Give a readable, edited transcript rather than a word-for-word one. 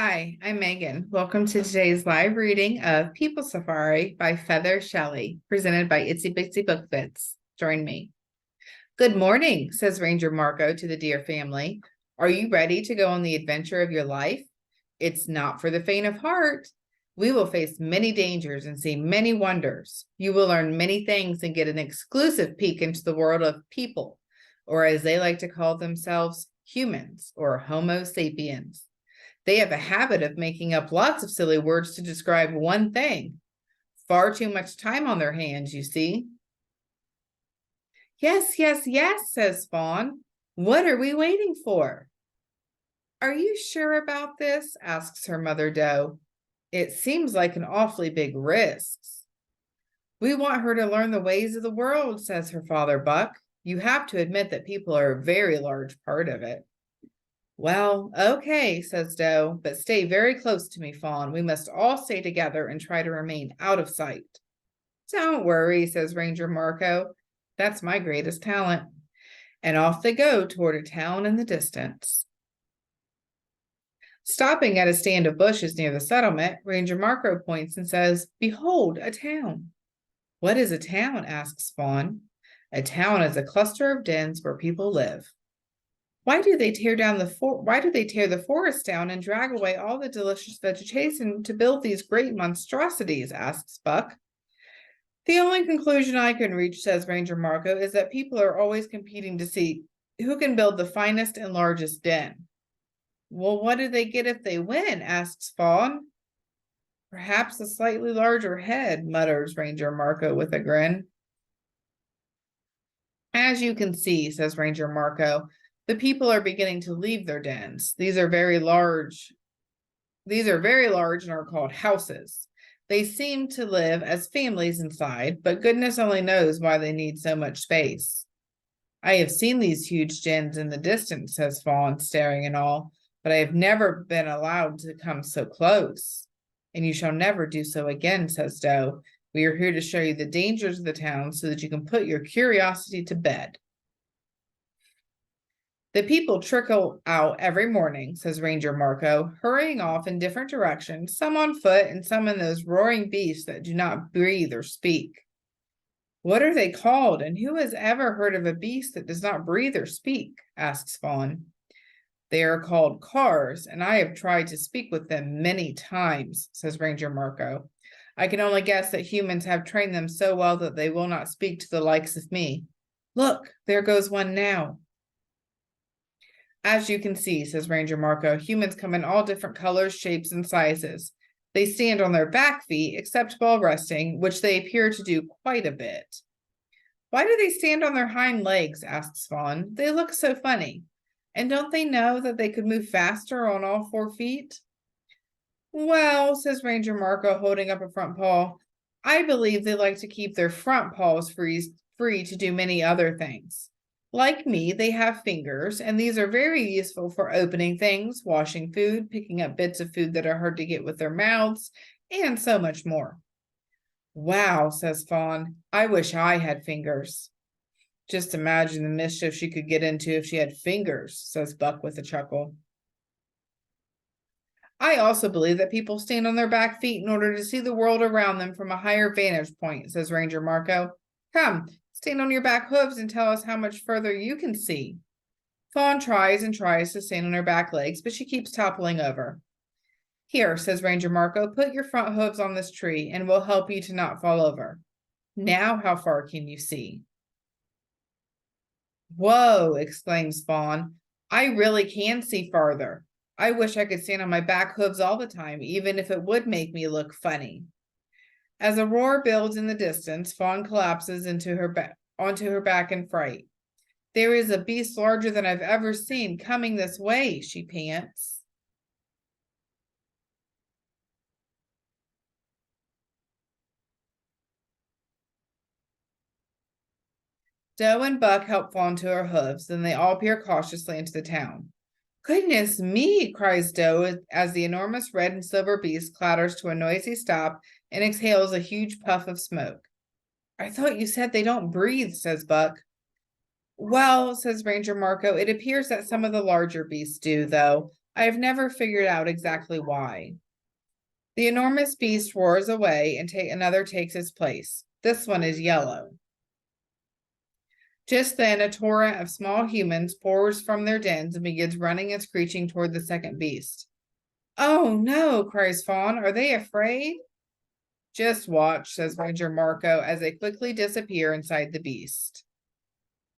Hi, I'm Megan. Welcome to today's live reading of People Safari by Feather Shelley, presented by Itsy Bitsy Book Bits. Join me. Good morning, says Ranger Marco to the deer family. Are you ready to go on the adventure of your life? It's not for the faint of heart. We will face many dangers and see many wonders. You will learn many things and get an exclusive peek into the world of people, or as they like to call themselves, humans or Homo sapiens. They have a habit of making up lots of silly words to describe one thing. Far too much time on their hands, you see. Yes, yes, yes, says Fawn. What are we waiting for? Are you sure about this? Asks her mother doe. It seems like an awfully big risk. We want her to learn the ways of the world, says her father Buck. You have to admit that people are a very large part of it. Well, okay, says Doe, but stay very close to me, Fawn. We must all stay together and try to remain out of sight. Don't worry, says Ranger Marco. That's my greatest talent. And off they go toward a town in the distance. Stopping at a stand of bushes near the settlement, Ranger Marco points and says, Behold, a town. What is a town? Asks Fawn. A town is a cluster of dens where people live. Why do they tear the forest down and drag away all the delicious vegetation to build these great monstrosities? Asks Buck. The only conclusion I can reach, says Ranger Marco, is that people are always competing to see who can build the finest and largest den. Well, what do they get if they win? Asks Fawn. Perhaps a slightly larger head, mutters Ranger Marco with a grin. As you can see, says Ranger Marco, the people are beginning to leave their dens. These are very large and are called houses. They seem to live as families inside, but goodness only knows why they need so much space. I have seen these huge dens in the distance, says Fawn, staring in awe, but I have never been allowed to come so close. And you shall never do so again, says Doe. We are here to show you the dangers of the town so that you can put your curiosity to bed. The people trickle out every morning, says Ranger Marco, hurrying off in different directions, some on foot and some in those roaring beasts that do not breathe or speak. What are they called, and who has ever heard of a beast that does not breathe or speak? Asks Fawn. They are called cars, and I have tried to speak with them many times, says Ranger Marco. I can only guess that humans have trained them so well that they will not speak to the likes of me. Look, there goes one now. As you can see, says Ranger Marco, humans come in all different colors, shapes, and sizes. They stand on their back feet, except while resting, which they appear to do quite a bit. Why do they stand on their hind legs? Asks Fawn. They look so funny. And don't they know that they could move faster on all 4 feet? Well, says Ranger Marco, holding up a front paw, I believe they like to keep their front paws free to do many other things. Like me, they have fingers, and these are very useful for opening things, washing food, picking up bits of food that are hard to get with their mouths, and so much more. Wow, says Fawn, I wish I had fingers. Just imagine the mischief she could get into if she had fingers, says Buck with a chuckle. I also believe that people stand on their back feet in order to see the world around them from a higher vantage point, says Ranger Marco. Come, stand on your back hooves and tell us how much further you can see. Fawn tries and tries to stand on her back legs, but she keeps toppling over. Here, says Ranger Marco, put your front hooves on this tree and we'll help you to not fall over. Now how far can you see? Whoa, exclaims Fawn. I really can see farther. I wish I could stand on my back hooves all the time, even if it would make me look funny. As a roar builds in the distance, Fawn collapses onto her back in fright. There is a beast larger than I've ever seen coming this way, she pants. Doe and Buck help Fawn to her hooves, then they all peer cautiously into the town. Goodness me, cries Doe as the enormous red and silver beast clatters to a noisy stop and exhales a huge puff of smoke. I thought you said they don't breathe, says Buck. Well, says Ranger Marco, it appears that some of the larger beasts do, though. I have never figured out exactly why. The enormous beast roars away and another takes its place. This one is yellow. Just then, a torrent of small humans pours from their dens and begins running and screeching toward the second beast. Oh no, cries Fawn. Are they afraid? Just watch, says Ranger Marco as they quickly disappear inside the beast.